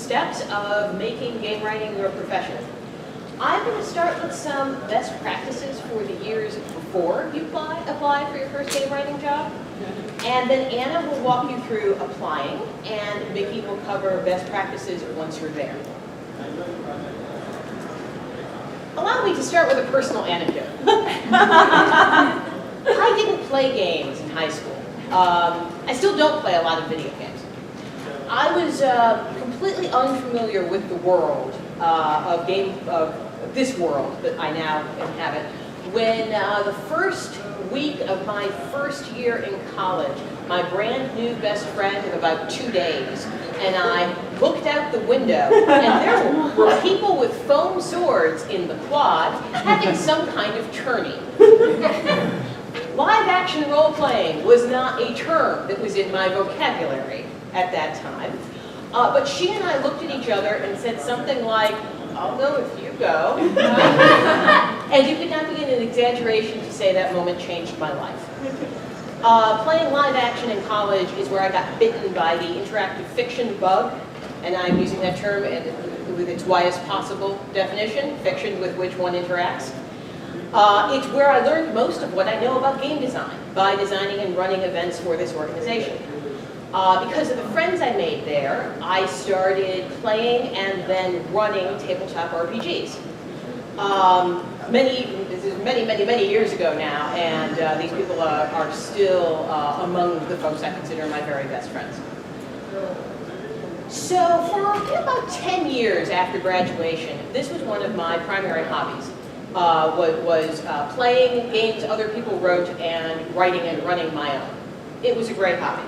steps of making game writing your profession. I'm going to start with some best practices for the years before you apply for your first game writing job. And then Anna will walk you through applying, and Mickey will cover best practices once you're there. Allow me to start with a personal anecdote. I didn't play games in high school. I still don't play a lot of video games. I was completely unfamiliar with the world of this world that I now inhabit when the first week of my first year in college, my brand new best friend of about 2 days, and I looked out the window, and there were people with foam swords in the quad having some kind of tourney. Live action role-playing was not a term that was in my vocabulary at that time, but she and I looked at each other and said something like, "I'll go if you go." And you could not begin an exaggeration to say that moment changed my life. Playing live action in college is where I got bitten by the interactive fiction bug, and I'm using that term with its widest possible definition, fiction with which one interacts. It's where I learned most of what I know about game design by designing and running events for this organization. Because of the friends I made there, I started playing and then running tabletop RPGs. This is many years ago now, and these people are still among the folks I consider my very best friends. So for about 10 years after graduation, this was one of my primary hobbies, was playing games other people wrote and writing and running my own. It was a great hobby.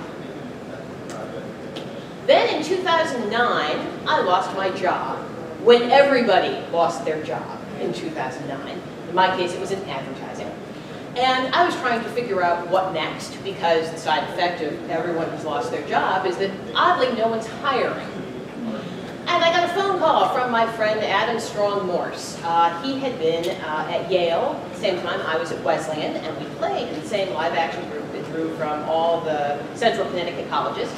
Then in 2009, I lost my job, when everybody lost their job in 2009. In my case, it was in advertising. And I was trying to figure out what next, because the side effect of everyone who's lost their job is that, oddly, no one's hiring. And I got a phone call from my friend Adam Strong Morse. He had been at Yale at the same time I was at Wesleyan, and we played in the same live action group that drew from all the central Connecticut colleges.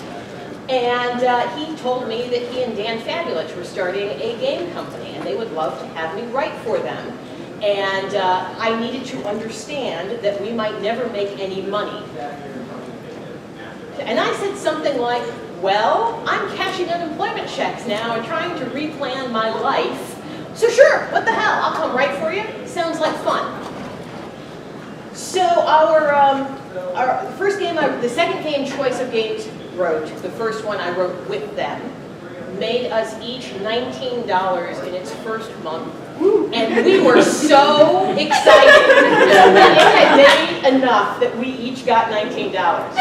And he told me that he and Dan Fabulich were starting a game company, and they would love to have me write for them. And I needed to understand that we might never make any money. And I said something like, "Well, I'm cashing unemployment checks now and trying to replan my life. So sure, what the hell, I'll come write for you. Sounds like fun." So the second game Choice of Games wrote, the first one I wrote with them, made us each $19 in its first month. And we were so excited that it had made enough that we each got $19.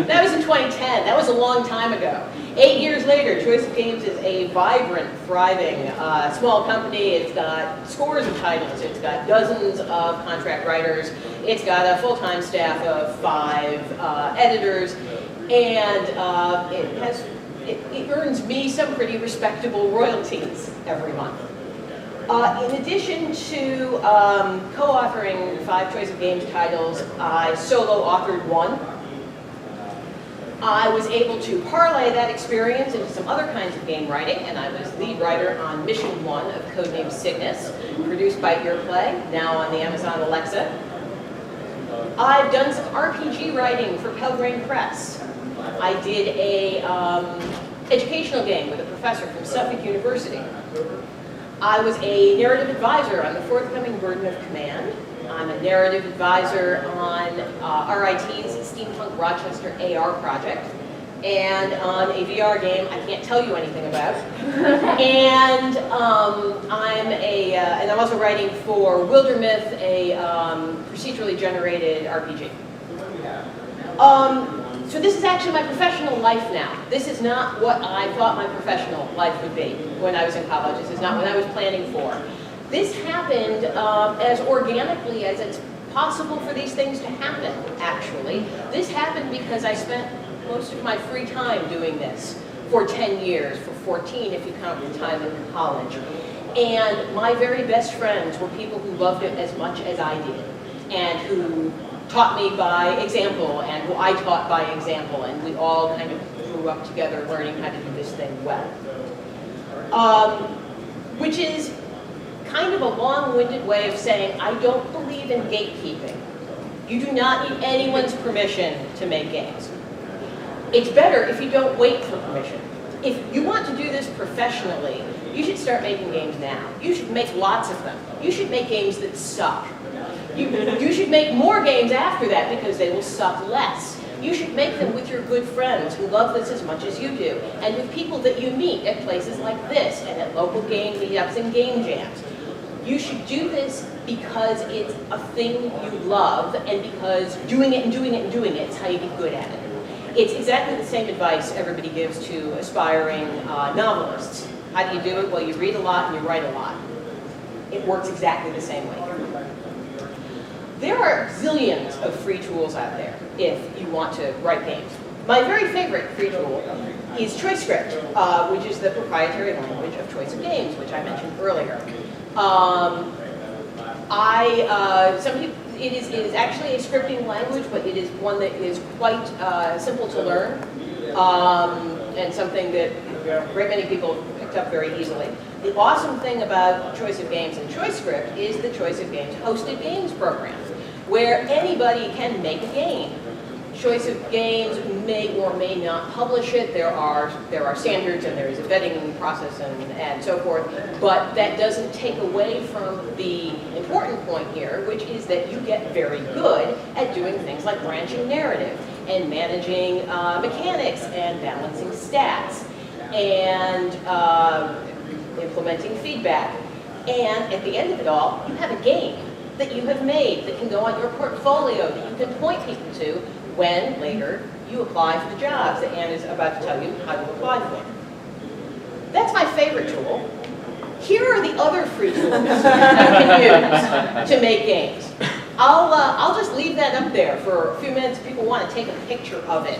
That was in 2010. That was a long time ago. 8 years later, Choice of Games is a vibrant, thriving, small company. It's got scores of titles. It's got dozens of contract writers. It's got a full-time staff of 5 editors. And it earns me some pretty respectable royalties every month. In addition to co-authoring 5 Choice of Games titles, I solo authored 1. I was able to parlay that experience into some other kinds of game writing, and I was lead writer on Mission 1 of Codename Cygnus, produced by Earplay, now on the Amazon Alexa. I've done some RPG writing for Pelgrane Press. I did a educational game with a professor from Suffolk University. I was a narrative advisor on the forthcoming Burden of Command. I'm a narrative advisor on RIT's Steampunk Rochester AR project, and on a VR game I can't tell you anything about. And I'm also writing for Wildermyth, a procedurally generated RPG. So this is actually my professional life now. This is not what I thought my professional life would be when I was in college. This is not what I was planning for. This happened as organically as it's possible for these things to happen, actually. This happened because I spent most of my free time doing this for 10 years, for 14 if you count the time in college. And my very best friends were people who loved it as much as I did, and who taught me by example, and who I taught by example, and we all kind of grew up together learning how to do this thing well. which is kind of a long-winded way of saying, I don't believe in gatekeeping. You do not need anyone's permission to make games. It's better if you don't wait for permission. If you want to do this professionally, you should start making games now. You should make lots of them. You should make games that suck. You should make more games after that because they will suck less. You should make them with your good friends who love this as much as you do, and with people that you meet at places like this and at local game meetups and game jams. You should do this because it's a thing you love, and because doing it and doing it and doing it is how you get good at it. It's exactly the same advice everybody gives to aspiring novelists. How do you do it? Well, you read a lot and you write a lot. It works exactly the same way here. There are zillions of free tools out there if you want to write games. My very favorite free tool is ChoiceScript, which is the proprietary language of Choice of Games, which I mentioned earlier. It is actually a scripting language, but it is one that is quite simple to learn, and something that a great many people picked up very easily. The awesome thing about Choice of Games and ChoiceScript is the Choice of Games hosted games program, where anybody can make a game. Choice of Games may or may not publish it. There are standards and there is a vetting process and so forth, but that doesn't take away from the important point here, which is that you get very good at doing things like branching narrative and managing mechanics and balancing stats and implementing feedback. And at the end of it all, you have a game that you have made that can go on your portfolio that you can point people to when, later, you apply for the jobs that Anne is about to tell you how to apply for. That's my favorite tool. Here are the other free tools you can use to make games. I'll just leave that up there for a few minutes if people want to take a picture of it.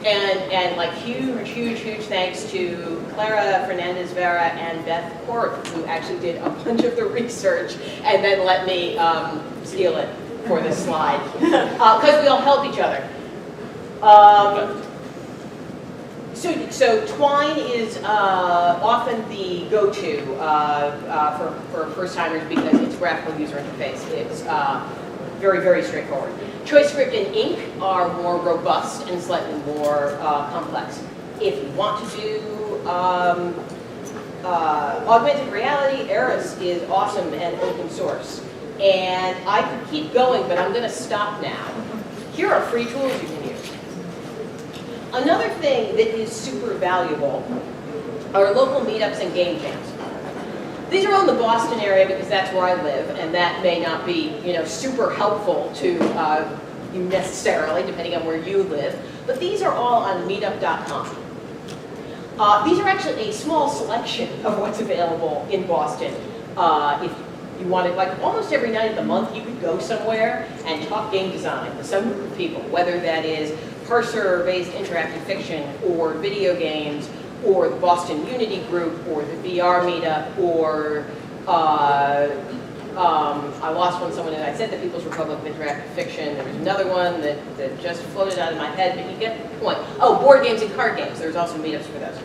And like huge thanks to Clara Fernandez Vera and Beth Court, who actually did a bunch of the research and then let me steal it for this slide, because we all help each other. So Twine is often the go-to for first-timers because it's graphical user interface. It's very straightforward. ChoiceScript and Ink are more robust and slightly more complex. If you want to do augmented reality, Eris is awesome and open source. And I could keep going, but I'm going to stop now. Here are free tools you can use. Another thing that is super valuable are local meetups and game jams. These are all in the Boston area because that's where I live, and that may not be, super helpful to you necessarily, depending on where you live. But these are all on meetup.com. These are actually a small selection of what's available in Boston. If you wanted, like almost every night of the month, you could go somewhere and talk game design with some group of people, whether that is parser-based interactive fiction or video games or the Boston Unity group or the VR meetup or I lost one, someone, and I said the People's Republic of Interactive Fiction. There was another one that just floated out of my head, but you get the point. Oh, board games and card games. There's also meetups for those.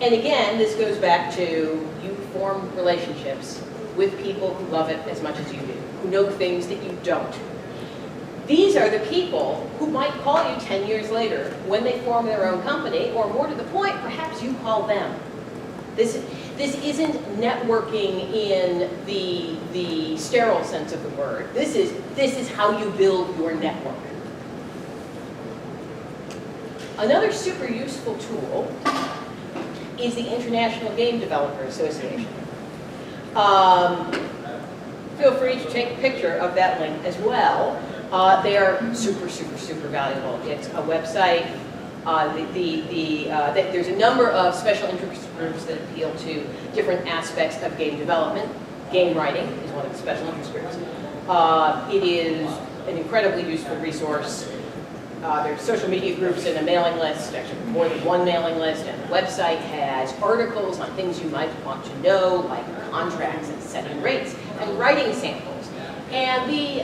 And again, this goes back to you form relationships with people who love it as much as you do, who know things that you don't. These are the people who might call you 10 years later when they form their own company, or more to the point, perhaps you call them. This isn't networking in the sterile sense of the word. This is how you build your network. Another super useful tool is the International Game Developer Association. Feel free to take a picture of that link as well. They are super valuable. It's a website. There's a number of special interest groups that appeal to different aspects of game development. Game writing is one of the special interest groups. It is an incredibly useful resource. There's social media groups and a mailing list, actually more than one mailing list, and the website has articles on things you might want to know, like contracts and setting rates, and writing samples. And the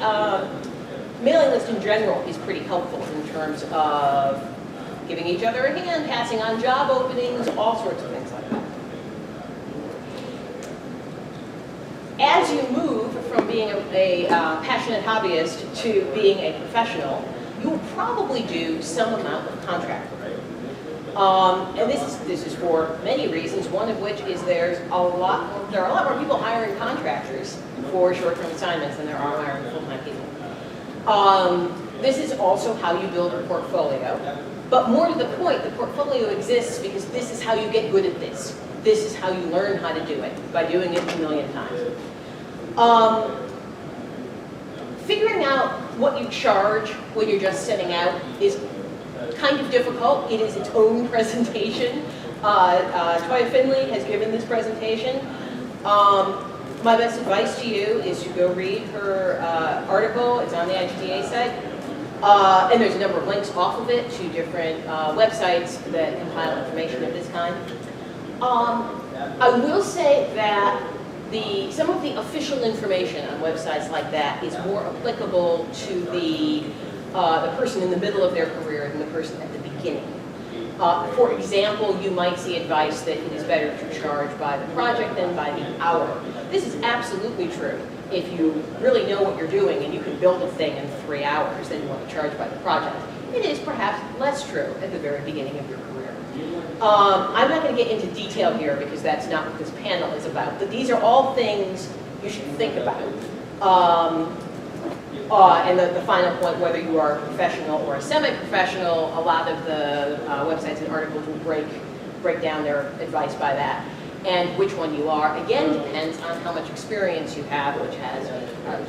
mailing list in general is pretty helpful in terms of giving each other a hand, passing on job openings, all sorts of things like that. As you move from being a passionate hobbyist to being a professional, you will probably do some amount of contract work. And this is for many reasons, one of which is there are a lot more people hiring contractors for short-term assignments than there are hiring full-time people. This is also how you build a portfolio. But more to the point, the portfolio exists because this is how you get good at this. This is how you learn how to do it, by doing it a million times. Figuring out what you charge when you're just setting out is kind of difficult. It is its own presentation. Toya Finley has given this presentation. My best advice to you is to go read her article. It's on the IGTA site. And there's a number of links off of it to different websites that compile information of this kind. I will say that some of the official information on websites like that is more applicable to the person in the middle of their career than the person at the beginning. For example, you might see advice that it is better to charge by the project than by the hour. This is absolutely true. If you really know what you're doing and you can build a thing in 3 hours, then you want to charge by the project. It is perhaps less true at the very beginning of your career. I'm not going to get into detail here because that's not what this panel is about, but these are all things you should think about. And the final point, whether you are a professional or a semi-professional, a lot of the websites and articles will break down their advice by that. And which one you are, again, depends on how much experience you have, which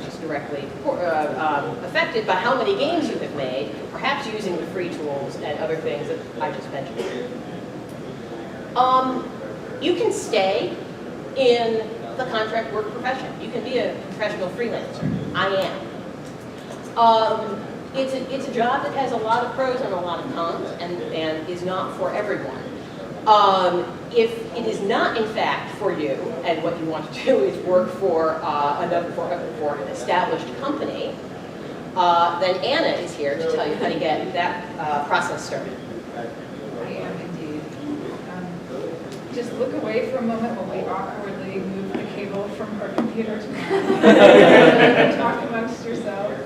is directly affected by how many games you have made, perhaps using the free tools and other things that I just mentioned. You can stay in the contract work profession. You can be a professional freelancer. I am. It's a job that has a lot of pros and a lot of cons, and is not for everyone. If it is not, in fact, for you, and what you want to do is work for an established company, then Anna is here to tell you how to get that process started. I am indeed. Just look away for a moment while we awkwardly move the cable from our computer to mine. Talk amongst yourselves.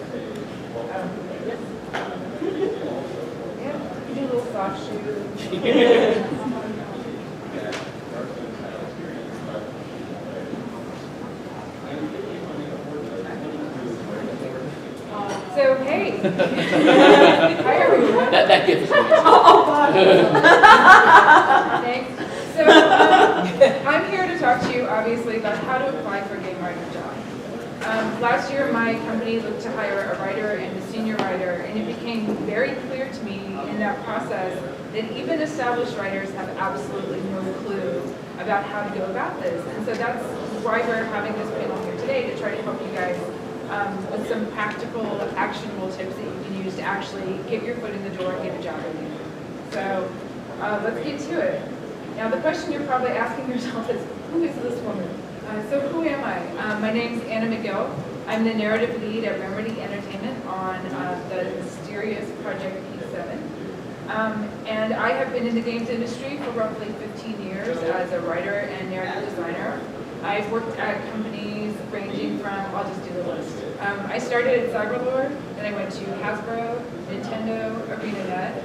Yeah, do a little soft shoe. So, hey. Hi, everyone. That gives me. God. Thanks. So, I'm here to talk to you, obviously, about how to apply for a game writer job. Last year, my company looked to hire a writer and a senior writer, and it became very clear to me in that process that even established writers have absolutely no clue about how to go about this. And so that's why we're having this panel here today, to try to help you guys with some practical, actionable tips that you can use to actually get your foot in the door and get a job in you. So let's get to it. Now the question you're probably asking yourself is, who is this woman? So who am I? My name's Anna Megill. I'm the narrative lead at Remedy Entertainment on the mysterious Project P7. And I have been in the games industry for roughly 15 years as a writer and narrative designer. I've worked at companies ranging from, I'll just do the list. I started at Cyberlore, then I went to Hasbro, Nintendo, ArenaNet,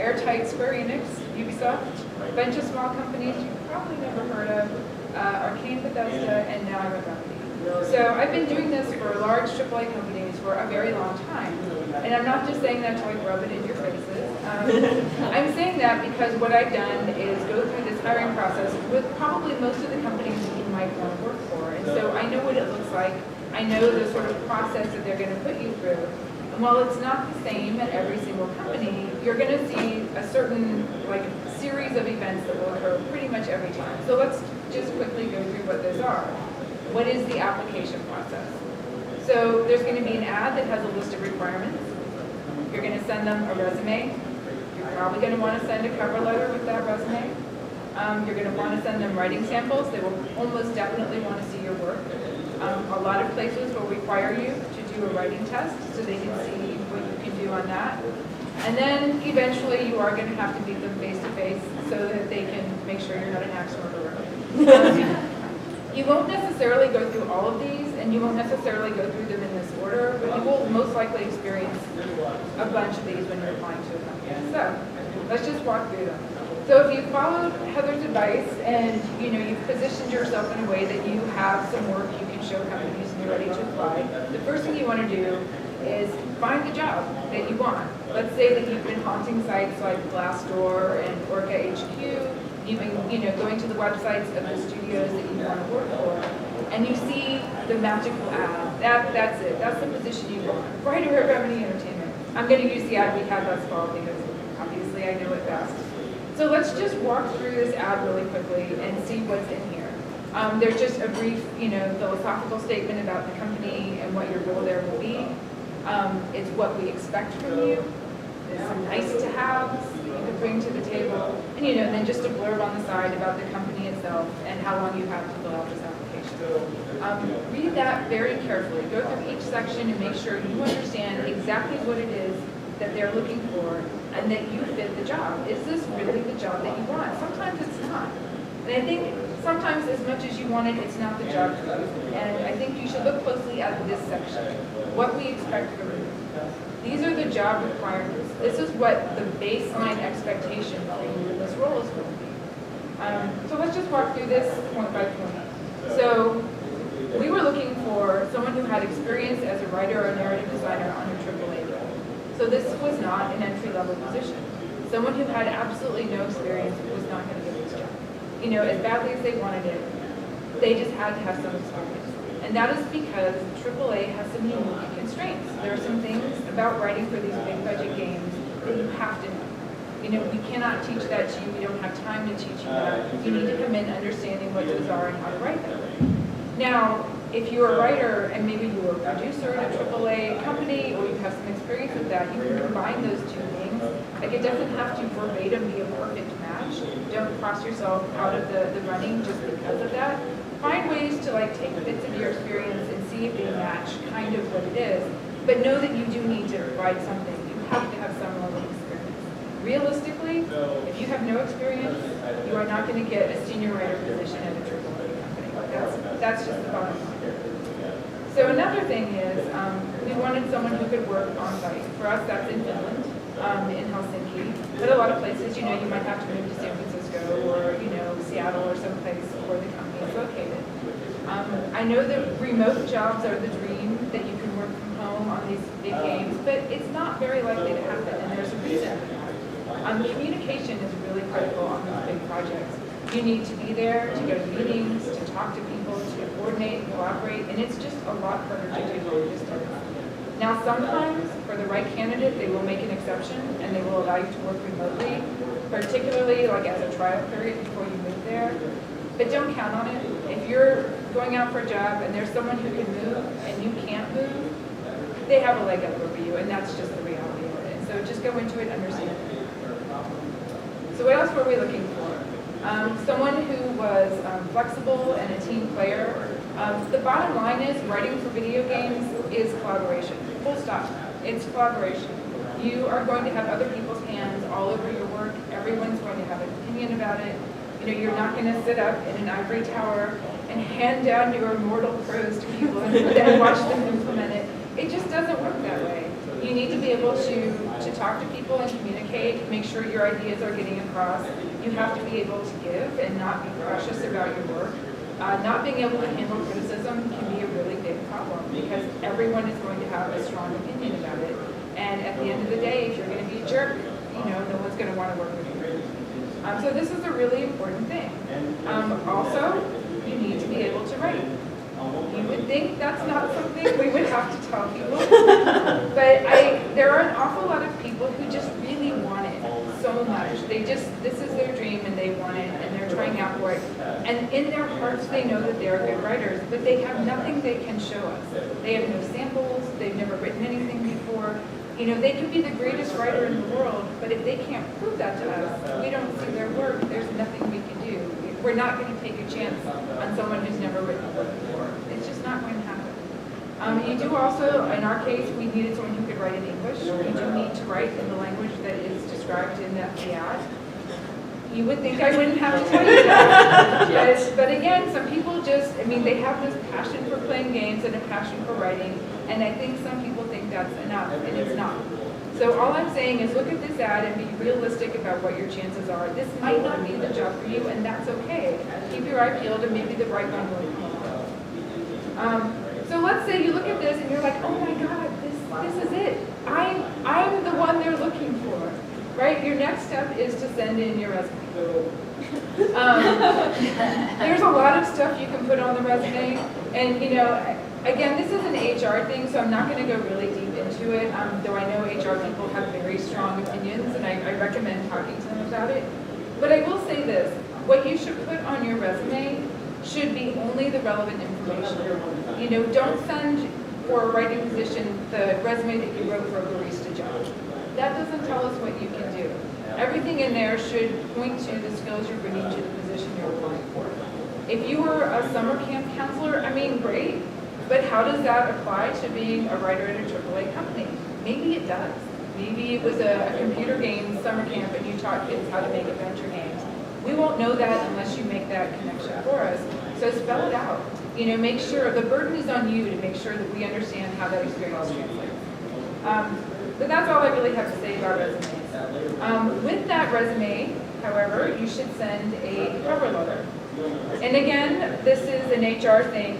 Airtight, Square Enix, Ubisoft, a bunch of small companies you've probably never heard of, Arcane, Bethesda, and now I'm at Remedy. So I've been doing this for large AAA companies for a very long time. And I'm not just saying that to like rub it in your faces. I'm saying that because what I've done is go through this hiring process with probably most of the companies that you might want to work for. And so I know what it looks like. I know the sort of process that they're going to put you through. And while it's not the same at every single company, you're going to see a certain like series of events that will occur pretty much every time. So let's just quickly go through what those are. What is the application process? So there's going to be an ad that has a list of requirements. You're going to send them a resume. You're probably going to want to send a cover letter with that resume. You're going to want to send them writing samples. They will almost definitely want to see your work. A lot of places will require you to do a writing test so they can see what you can do on that. And then eventually you are going to have to meet them face to face so that they can make sure you're not an axe murderer. You won't necessarily go through all of these, and you won't necessarily go through them in this order, but you will most likely experience a bunch of these when you're applying to a company. So let's just walk through them. So if you followed Heather's advice and you've positioned yourself in a way that you have some work you can show companies and you're ready to apply, the first thing you want to do is find the job that you want. Let's say that you've been haunting sites like Glassdoor and Orca HQ. You've been, going to the websites of the studios that you want to work for, and you see the magical ad. That's it. That's the position you want. Writer of Remedy Entertainment. I'm going to use the ad we had last fall because obviously I know it best. So let's just walk through this ad really quickly and see what's in here. There's just a brief, philosophical statement about the company and what your role there will be. It's what we expect from you. There's some nice to haves that you could bring to the table, and then just a blurb on the side about the company itself and how long you have to fill out this application. Read that very carefully. Go through each section and make sure you understand exactly what it is that they're looking for and that you fit the job. Is this really the job that you want? Sometimes it's not. And I think sometimes as much as you want it, it's not the job for you. And I think you should look closely at this section. What we expect from you. These are the job requirements. This is what the baseline expectation for you in this role is going to be. So let's just walk through this point by point. So we were looking for someone who had experience as a writer or narrative designer on a AAA role. So this was not an entry-level position. Someone who had absolutely no experience was not going to get this job. As badly as they wanted it, they just had to have some experience. And that is because AAA has some unique constraints. There are some things about writing for these big budget games that you have to know. We cannot teach that to you. We don't have time to teach you that. You need to come in understanding what those are and how to write them. Now, if you're a writer and maybe you're a producer in a AAA company or you have some experience with that, you can combine those two things. Like it doesn't have to verbatim be a perfect match. Don't cross yourself out of the running just because of that. Find ways to take bits of your experience and see if they match kind of what it is. But know that you do need to provide something. You have to have some level of experience. Realistically, if you have no experience, you are not going to get a senior writer position at a AAA company. That's just the bottom line. So another thing is, we wanted someone who could work on site. For us, that's in Finland, in Helsinki. But a lot of places, you might have to move to San Francisco or, Seattle or someplace where the company is located. I know that remote jobs are the dream, that you can work from home on these big games, but it's not very likely to happen, and there's a reason for that. Communication is really critical on these big projects. You need to be there to go to meetings, to talk to people, to coordinate, collaborate, and it's just a lot harder to do long distance. Now sometimes, for the right candidate, they will make an exception and they will allow you to work remotely, particularly as a trial period before you move there. But don't count on it. If you're going out for a job and there's someone who can move and you can't move, they have a leg up over you, and that's just the reality of it. So just go into it understanding. So what else were we looking for? Someone who was flexible and a team player. The bottom line is writing for video games is collaboration. Full stop. It's collaboration. You are going to have other people's hands all over your work. Everyone's going to have an opinion about it. You're not going to sit up in an ivory tower and hand down your immortal prose to people and then watch them implement it. It just doesn't work that way. You need to be able to talk to people and communicate, make sure your ideas are getting across. You have to be able to give and not be precious about your work. Not being able to handle criticism can be a really big problem because everyone is going to have a strong opinion about it. And at the end of the day, if you're going to be a jerk, no one's going to want to work with you. So this is a really important thing. Also, you need to be able to write. You would think that's not something we would have to tell people, but there are an awful lot of people who just really want it so much. This is their dream and they want it and they're trying out for it. And in their hearts they know that they are good writers, but they have nothing they can show us. They have no samples, they've never written anything before. They could be the greatest writer in the world, but if they can't prove that to us, we don't see their work, there's nothing we can do. We're not going to take a chance on someone who's never written a book before. It's just not going to happen. You do also, in our case, we needed someone who could write in English. You do need to write in the language that is described in the ad, you would think I wouldn't have to tell you that. But again, some people just, I mean, they have this passion for playing games and a passion for writing, and I think some people think that's enough, and it's not. So all I'm saying is look at this ad and be realistic about what your chances are. This might not be the job for you, and that's okay. Keep your eye peeled, and maybe the right one will come along. So let's say you look at this and you're like, oh my God, this is it. I'm the one they're looking for, right? Your next step is to send in your resume. There's a lot of stuff you can put on the resume, and you know, again, this is an HR thing, so I'm not going to go really deep into it, though I know HR people have very strong opinions, and I recommend talking to them about it. But I will say this, what you should put on your resume should be only the relevant information. You know, don't send for a writing position the resume that you wrote for a barista job. That doesn't tell us what you can do. Everything in there should point to the skills you're bringing to the position you're applying for. If you were a summer camp counselor, I mean, great. But how does that apply to being a writer at a AAA company? Maybe it does. Maybe it was a computer game summer camp and you taught kids how to make adventure games. We won't know that unless you make that connection for us. So spell it out. You know, make sure, the burden is on you to make sure that we understand how that experience translates. But that's all I really have to say about resumes. With that resume, however, you should send a cover letter. And again, this is an HR thing.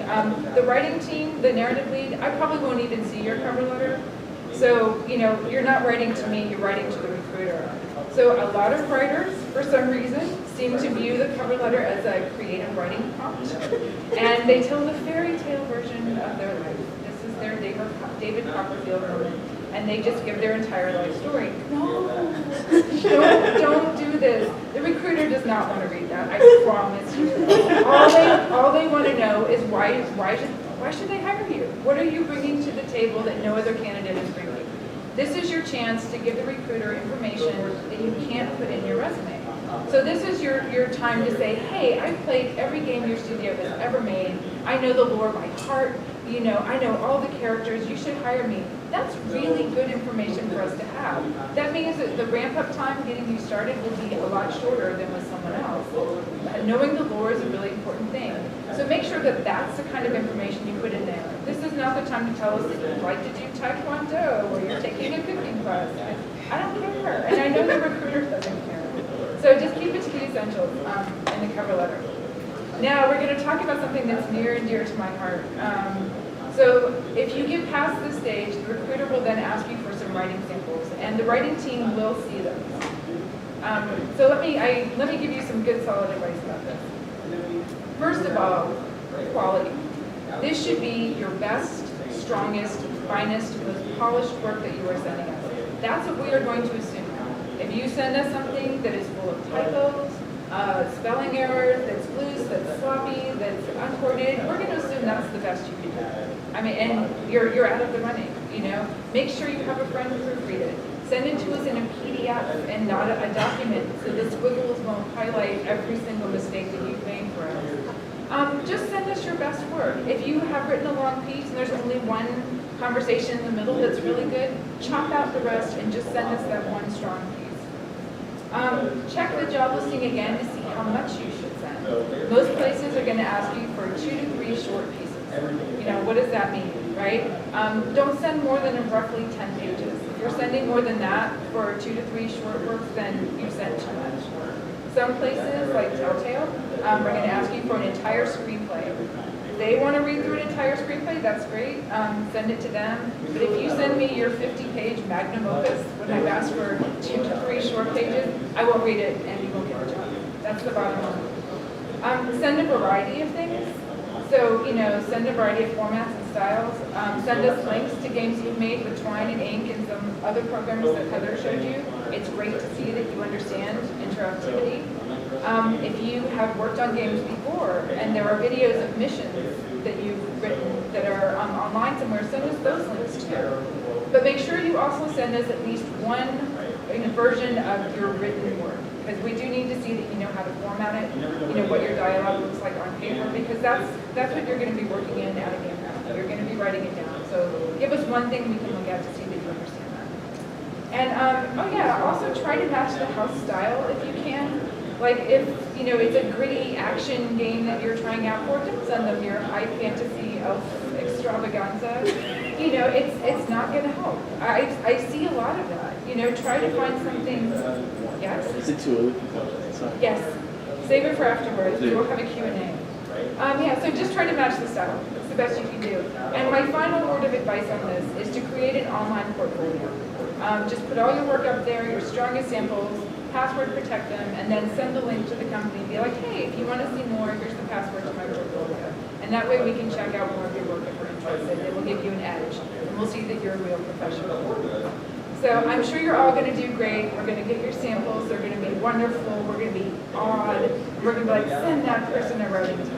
The writing team, the narrative lead, I probably won't even see your cover letter. So, you know, you're not writing to me, you're writing to the recruiter. So a lot of writers, for some reason, seem to view the cover letter as a creative writing prompt. And they tell the fairy tale version of their life. This is their David Copperfield moment. And they just give their entire life story. No, don't do this. The recruiter does not want to read that, I promise you. All they want to know is why should they hire you? What are you bringing to the table that no other candidate is bringing? This is your chance to give the recruiter information that you can't put in your resume. So this is your time to say, hey, I've played every game your studio has ever made. I know the lore by heart. You know, I know all the characters. You should hire me. That's really good information for us to have. That means that the ramp-up time getting you started will be a lot shorter than with someone else. Knowing the lore is a really important thing. So make sure that that's the kind of information you put in there. This is not the time to tell us that you'd like to do Taekwondo or you're taking a cooking class. I don't care, and I know the recruiter doesn't care. So just keep it to the essentials in the cover letter. Now we're going to talk about something that's near and dear to my heart. So if you get past this stage, the recruiter will then ask you for some writing samples, and the writing team will see those. So let me give you some good solid advice about this. First of all, quality. This should be your best, strongest, finest, most polished work that you are sending us. That's what we are going to assume. If you send us something that is full of typos, spelling errors, that's loose, that's sloppy, that's uncoordinated, we're going to assume that's the best you can do. I mean, and you're out of the running, you know. Make sure you have a friend proofread it. Send it to us in a PDF and not a document so the squiggles won't highlight every single mistake that you've made for us. Just send us your best work. If you have written a long piece and there's only one conversation in the middle that's really good, chop out the rest and just send us that one strong piece. Check the job listing again to see how much you should send. Most places are going to ask you for 2 to 3 short pieces. You know, what does that mean, right? Don't send more than roughly 10 pages. If you're sending more than that for 2 to 3 short works, then you sent too much. Some places, like Telltale, are going to ask you for an entire screenplay. If they want to read through an entire screenplay, that's great. Send it to them. But if you send me your 50-page magnum opus when I've asked for 2 to 3 short pages, I won't read it and you won't get the job. That's the bottom line. Send a variety of things. So, you know, send a variety of formats and styles. Send us links to games you've made with Twine and Ink and some other programs that Heather showed you. It's great to see that you understand interactivity. If you have worked on games before and there are videos of missions that you've written that are online somewhere, send us those links too. But make sure you also send us at least one version of your written work, because we do need to see that you know how to format it, you know what your dialogue looks like on paper, because that's what you're going to be working in at a game round. You're going to be writing it down. So give us one thing we can look at to see that you understand that. And oh yeah, also try to match the house style if you can. Like if it's a gritty action game that you're trying out for, don't send them your high fantasy elf extravaganza. It's not going to help. I see a lot of that. Try to find something. Yes. Is it too early? Sorry. Yes. Save it for afterwards. We will have a Q&A. Yeah, so just try to match the style. It's the best you can do. And my final word of advice on this is to create an online portfolio. Just put all your work up there, your strongest samples, password protect them, and then send the link to the company. Be like, hey, if you want to see more, here's the password to my portfolio. And that way we can check out more of your work if we're interested. It will give you an edge, and we'll see that you're a real professional. So I'm sure you're all going to do great. We're going to get your samples. They're going to be wonderful. We're going to be awed. We're going to be like, send that person a writing test.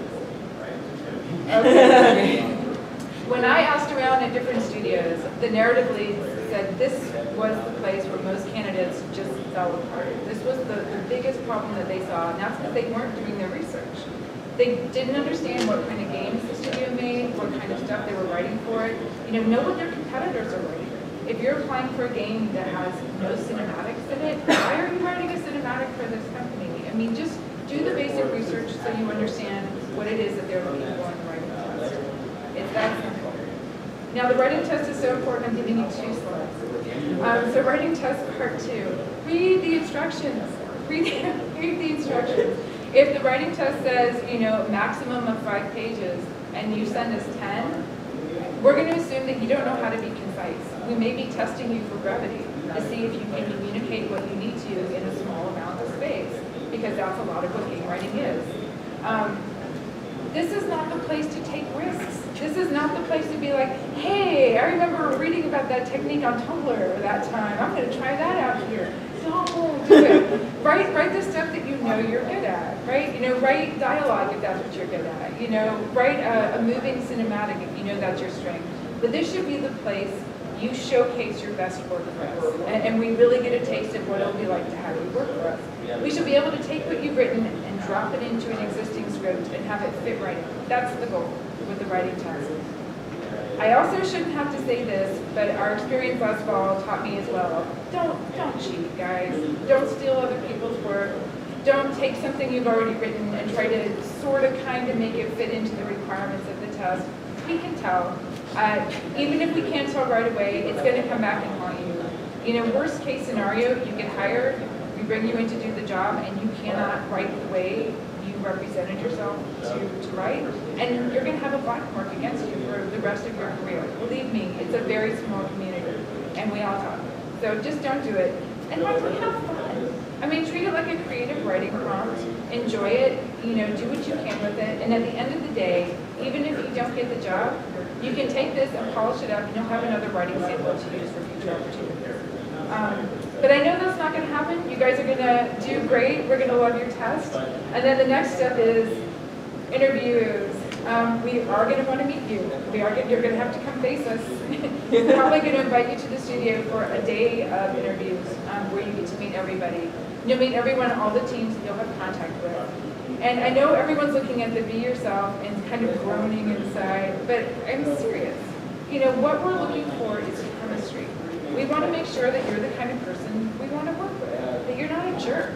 Okay. When I asked around at different studios, the narrative leads said this was the place where most candidates just fell apart. This was the biggest problem that they saw, and that's because they weren't doing their research. They didn't understand what kind of games the studio made, what kind of stuff they were writing for it. Know what their competitors are writing. If you're applying for a game that has no cinematics in it, why are you writing a cinematic for this company? Just do the basic research so you understand what it is that they're looking for in the writing test. It's that simple. Now the writing test is so important, I'm giving you 2 slides. So writing test part 2. Read the instructions. Read the instructions. If the writing test says, maximum of 5 pages, and you send us 10, we're going to assume that you don't know how to be concise. We may be testing you for brevity to see if you can communicate what you need to in a small amount of space, because that's a lot of what game writing is. This is not the place to take risks. This is not the place to be like, hey, I remember reading about that technique on Tumblr that time. I'm going to try that out here. Don't do it. Write the stuff that you know you're good at, right? Write dialogue if that's what you're good at. Write a moving cinematic if you know that's your strength. But this should be the place you showcase your best work for us. And we really get a taste of what it'll be like to have you work for us. We should be able to take what you've written and drop it into an existing script and have it fit writing. That's the goal with the writing test. I also shouldn't have to say this, but our experience last fall taught me as well. Don't cheat, guys. Don't steal other people's work. Don't take something you've already written and try to sort of kind of make it fit into the requirements of the test. We can tell. Even if we can't tell right away, it's going to come back and haunt you. Worst case scenario, you get hired, we bring you in to do the job, and you cannot write the way you represented yourself to write, and you're going to have a black mark against you for the rest of your career. Believe me, it's a very small community, and we all talk. So just don't do it. And finally, have fun. Treat it like a creative writing prompt. Enjoy it. Do what you can with it. And at the end of the day, even if you don't get the job, you can take this and polish it up, and you'll have another writing sample to use for future opportunities. But I know that's not going to happen. You guys are going to do great. We're going to love your test. And then the next step is interviews. We are going to want to meet you. You're going to have to come face us. We're probably going to invite you to the studio for a day of interviews where you get to meet everybody. You'll meet everyone, all the teams that you'll have contact with. And I know everyone's looking at the be yourself and kind of groaning inside, but I'm serious. What we're looking for is chemistry. We want to make sure that you're the kind of person we want to work with, that you're not a jerk,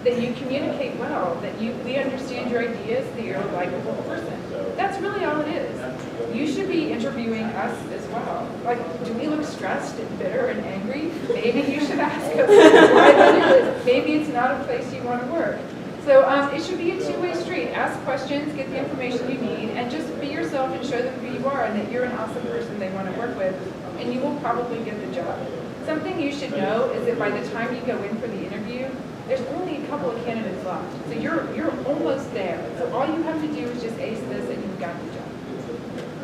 that you communicate well, that we understand your ideas, that you're a likable person. That's really all it is. You should be interviewing us as well. Like, do we look stressed and bitter and angry? Maybe you should ask us why that is. Maybe it's not a place you want to work. So it should be a two-way street. Ask questions, get the information you need, and just be yourself and show them who you are and that you're an awesome person they want to work with, and you will probably get the job. Something you should know is that by the time you go in for the interview, there's only a couple of candidates left. So you're almost there. So all you have to do is just ace this and you've got the job.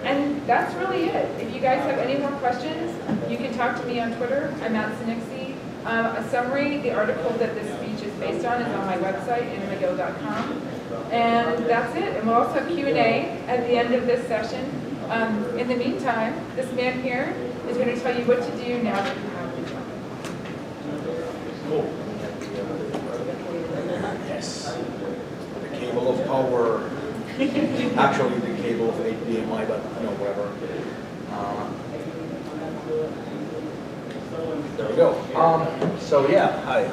And that's really it. If you guys have any more questions, you can talk to me on Twitter. I'm at Sinixie. A summary, the article that this speech is based on is on my website, Megill.com. And that's it. And we'll also have Q&A at the end of this session. In the meantime, this man here is going to tell you what to do now that you have the job. Cool. Yes. The cable of power. Actually, the cable of HDMI, but whatever. There we go. So yeah, hi.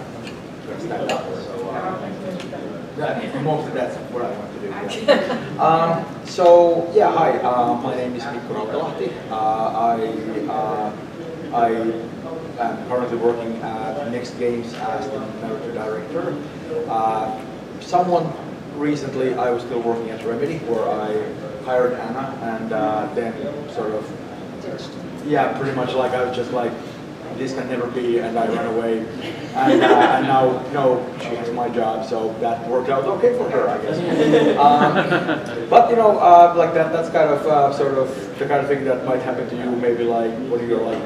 Stand up. Mostly that's what I want to do. Yeah. So yeah, hi. My name is Mikko Rautalahti. I am currently working at Next Games as the narrative director. Someone recently, I was still working at Remedy, where I hired Anna, and then sort of, yeah, pretty much like I was just like, this can never be, and I ran away. And now, no, she has my job, so that worked out okay for her, I guess. But you know, like that's kind of sort of the kind of thing that might happen to you maybe like when you're like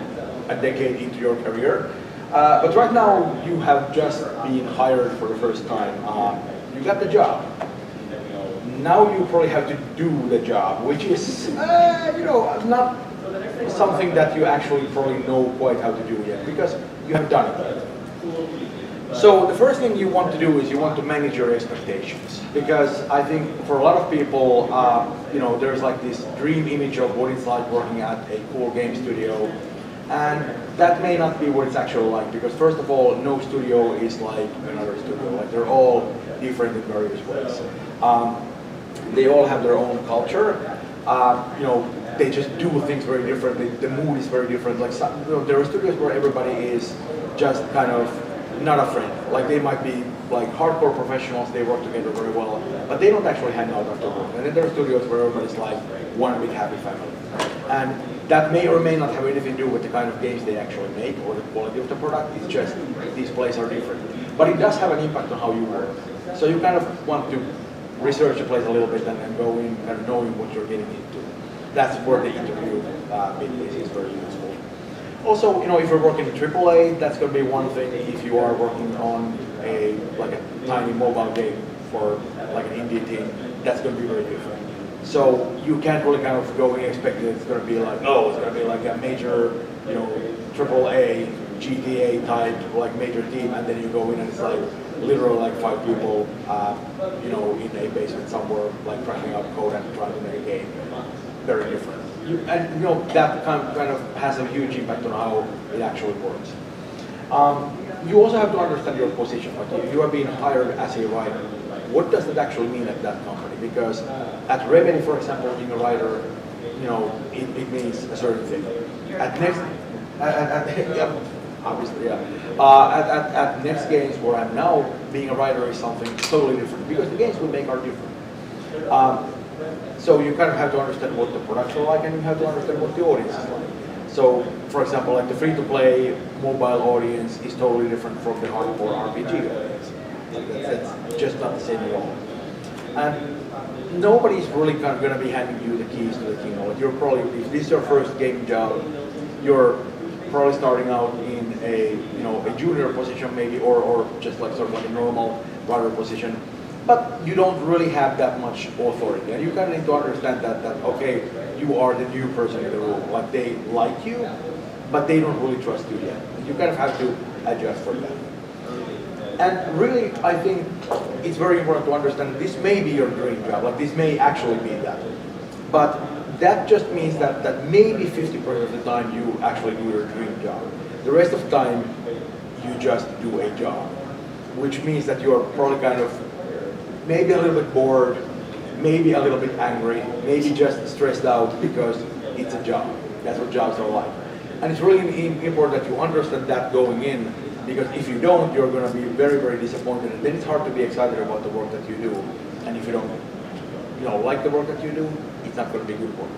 a decade into your career. But right now, you have just been hired for the first time. You got the job. Now you probably have to do the job, which is, you know, not something that you actually probably know quite how to do yet, because you have done it. So the first thing you want to do is you want to manage your expectations, because I think for a lot of people, you know, there's like this dream image of what it's like working at a cool game studio, and that may not be what it's actually like, because first of all, no studio is like another studio. Like they're all different in various ways. They all have their own culture. You know, they just do things very differently. The mood is very different. Like some, you know, there are studios where everybody is just kind of not a friend. Like they might be like hardcore professionals. They work together very well, but they don't actually hang out after work. And then there are studios where everybody's like one big happy family. And that may or may not have anything to do with the kind of games they actually make or the quality of the product. It's just these places are different. But it does have an impact on how you work. So you kind of want to research the place a little bit and then go in kind of knowing what you're getting into. That's where the interview bit is very useful. Also, you know, if you're working in AAA, that's going to be one thing. If you are working on a tiny mobile game for like an indie team, that's going to be very different. So you can't really kind of go and expect that it's going to be like, oh, it's going to be like a major, you know, AAA, GTA type, like major team, and then you go in and it's like literally like 5 people, you know, in a basement somewhere, like cracking up code and trying to make a game. Very different. And you know, that kind of has a huge impact on how it actually works. You also have to understand your position. Like you are being hired as a writer. What does that actually mean at that company? Because at Remedy, for example, being a writer, you know, it means a certain thing. At Next, yeah, obviously, yeah. At Next Games, where I'm now, being a writer is something totally different because the games we make are different. So you kind of have to understand what the products are like, and you have to understand what the audience is like. So, for example, like the free-to-play mobile audience is totally different from the hardcore RPG audience. That's just not the same at all. And nobody's really kind of going to be handing you the keys to the kingdom. Like you're probably, if this is your first game job, you're probably starting out in a, you know, a junior position maybe, or just like sort of like a normal writer position. But you don't really have that much authority, and you kind of need to understand that okay, you are the new person in the room. Like they like you, but they don't really trust you yet. You kind of have to adjust for that. And really, I think it's very important to understand that this may be your dream job. Like this may actually be that, but that just means that maybe 50% of the time you actually do your dream job. The rest of the time, you just do a job, which means that you are probably kind of maybe a little bit bored, maybe a little bit angry, maybe just stressed out because it's a job. That's what jobs are like. And it's really important that you understand that going in, because if you don't, you're going to be very, very disappointed. And then it's hard to be excited about the work that you do. And if you don't, you know, like the work that you do, it's not going to be good work.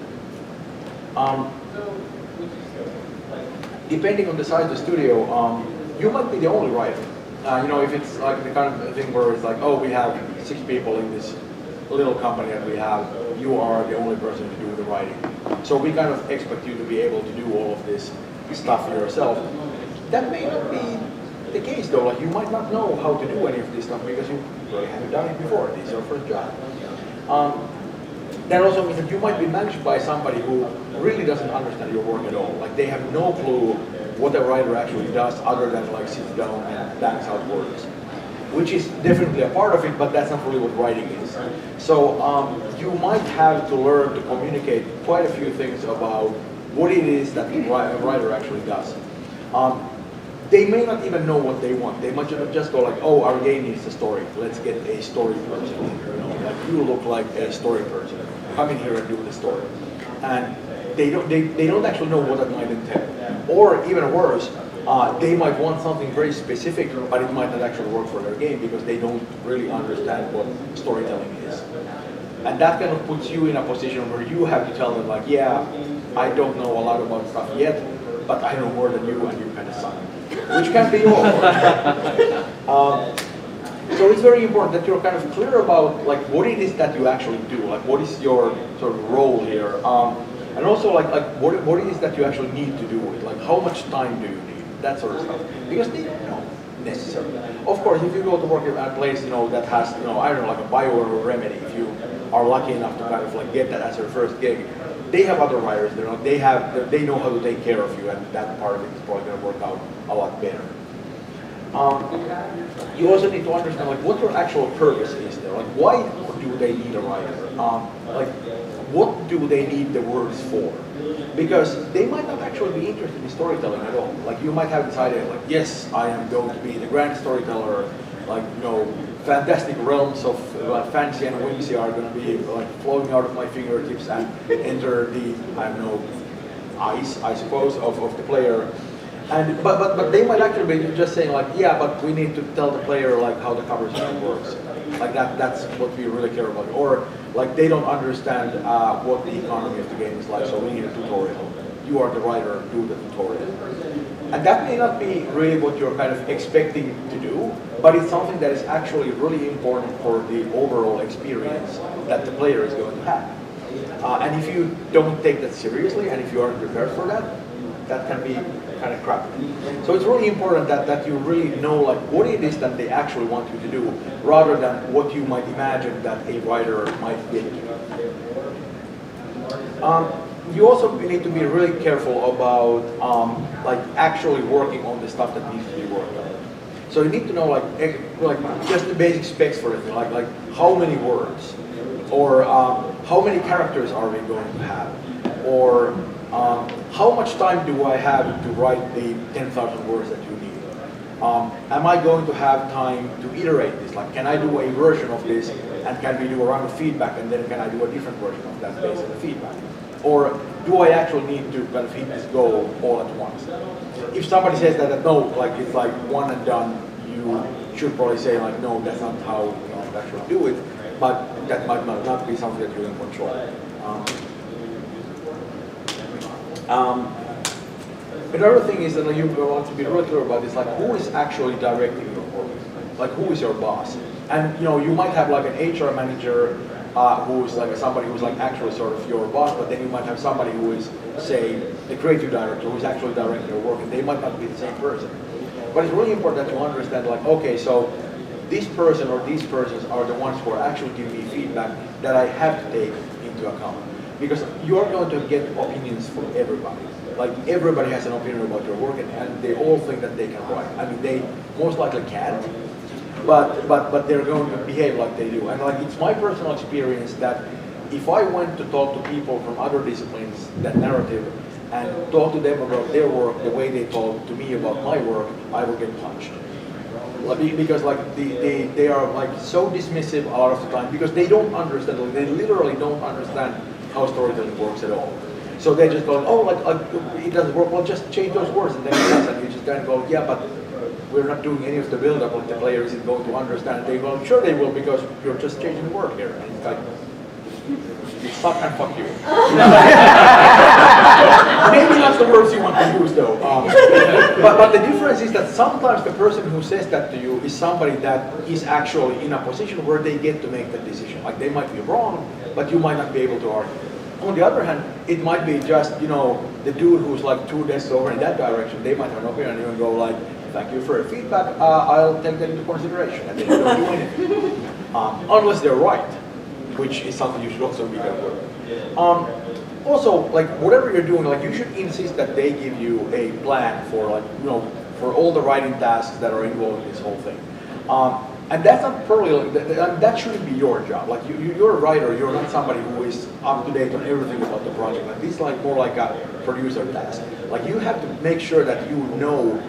Depending on the size of the studio, you might be the only writer. You know, if it's like the kind of thing where it's like, oh, we have 6 people in this little company that we have, you are the only person to do the writing. So we kind of expect you to be able to do all of this stuff yourself. That may not be the case though. Like you might not know how to do any of this stuff because you really haven't done it before. This is your first job. That also means that you might be managed by somebody who really doesn't understand your work at all. Like they have no clue what a writer actually does other than like sits down and bangs out words, which is definitely a part of it, but that's not really what writing is. So you might have to learn to communicate quite a few things about what it is that a writer actually does. they may not even know what they want. They might just go like, oh, our game needs a story. Let's get a story person in here. You know, like you look like a story person. Come in here and do the story. And they don't actually know what that might entail. Or even worse, they might want something very specific, but it might not actually work for their game because they don't really understand what storytelling is. And that kind of puts you in a position where you have to tell them like, yeah, I don't know a lot about stuff yet, but I know more than you and you kind of suck. Which can be awkward. So it's very important that you're kind of clear about like what it is that you actually do, like what is your sort of role here, and also like what it is that you actually need to do it, like how much time do you need, that sort of stuff, because they don't know necessarily. Of course, if you go to work at a place that has I don't know, like a Bio or a Remedy, if you are lucky enough to kind of like get that as your first gig, they have other writers. They know how to take care of you, and that part of it is probably going to work out a lot better. You also need to understand like what your actual purpose is there. Like why do they need a writer? Like what do they need the words for? Because they might not actually be interested in storytelling at all. Like you might have decided like, yes, I am going to be the grand storyteller. Like fantastic realms of fantasy and whimsy are going to be like flowing out of my fingertips and enter the eyes, I suppose, of the player. And but they might actually be just saying like, yeah, but we need to tell the player like how the cover system works. Like that's what we really care about. Or like they don't understand what the economy of the game is like, so we need a tutorial. You are the writer, do the tutorial. And that may not be really what you're kind of expecting to do, but it's something that is actually really important for the overall experience that the player is going to have. And if you don't take that seriously, and if you aren't prepared for that, that can be kind of crappy. So it's really important that you really know like what it is that they actually want you to do, rather than what you might imagine that a writer might get you. You also need to be really careful about like actually working on the stuff that needs to be worked on. So you need to know like just the basic specs for it, like how many words, or how many characters are we going to have, or how much time do I have to write the 10,000 words that you need? Am I going to have time to iterate this? Like, can I do a version of this, and can we do a round of feedback, and then can I do a different version of that based on the feedback? Or do I actually need to kind of hit this goal all at once? If somebody says that no, like it's like one and done, you should probably say like, no, that's not how you actually do it, but that might not be something that you're in control. Another thing is that you want to be really clear about is like who is actually directing your work, like who is your boss, and you might have like an HR manager who is like somebody who's like actually sort of your boss, but then you might have somebody who is, say, the creative director who is actually directing your work, and they might not be the same person. But it's really important that you understand like, okay, so this person or these persons are the ones who are actually giving me feedback that I have to take into account. Because you are going to get opinions from everybody. Like everybody has an opinion about your work, and they all think that they can write. I mean, they most likely can't, but they're going to behave like they do. And like it's my personal experience that if I went to talk to people from other disciplines than narrative and talk to them about their work the way they talk to me about my work, I will get punched. Because like they are like so dismissive a lot of the time because they don't understand. Like, they literally don't understand how storytelling works at all. So they just go, oh, like it doesn't work. Well, just change those words, and then it does. And you just kind of go, yeah, but we're not doing any of the build-up. Like the player isn't going to understand. They go, sure they will, because you're just changing the word here. And it's like, you suck and fuck you. Maybe not the words you want to use, though. But the difference is that sometimes the person who says that to you is somebody that is actually in a position where they get to make that decision. Like they might be wrong, but you might not be able to argue. On the other hand, it might be just, the dude who's like 2 desks over in that direction. They might have an opinion and you go like, thank you for your feedback, I'll take that into consideration. And then you don't do anything. Unless they're right, which is something you should also be careful with. Also, like whatever you're doing, like you should insist that they give you a plan for like, for all the writing tasks that are involved in this whole thing. And that's not probably, that shouldn't be your job. Like you're a writer, you're not somebody who is up to date on everything about the project. Like this is like more like a producer task. Like you have to make sure that you know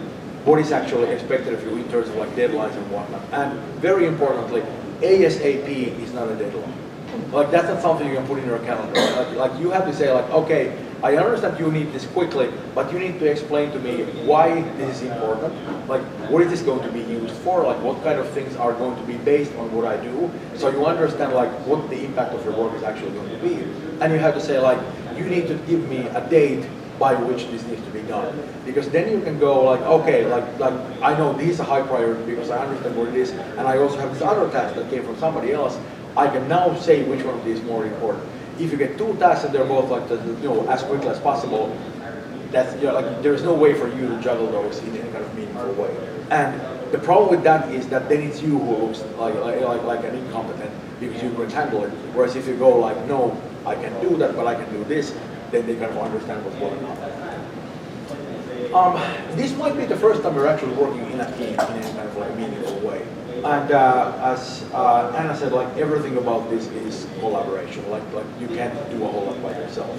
what is actually expected of you in terms of like deadlines and whatnot. And very importantly, ASAP is not a deadline. Like that's not something you can put in your calendar. Like you have to say like, okay, I understand you need this quickly, but you need to explain to me why this is important. Like what is this going to be used for? Like what kind of things are going to be based on what I do? So you understand like what the impact of your work is actually going to be. And you have to say like, you need to give me a date by which this needs to be done. Because then you can go like, okay, like I know this is a high priority because I understand what it is, and I also have this other task that came from somebody else. I can now say which one of these is more important. If you get two tasks and they're both like as quickly as possible, that's like there's no way for you to juggle those in any kind of meaningful way. And the problem with that is that then it's you who looks like an incompetent because you couldn't handle it. Whereas if you go like, no, I can do that, but I can do this, then they kind of understand what's going on. This might be the first time we're actually working in a team in any kind of like meaningful way. And as Anna said, like everything about this is collaboration. Like you can't do a whole lot by yourself.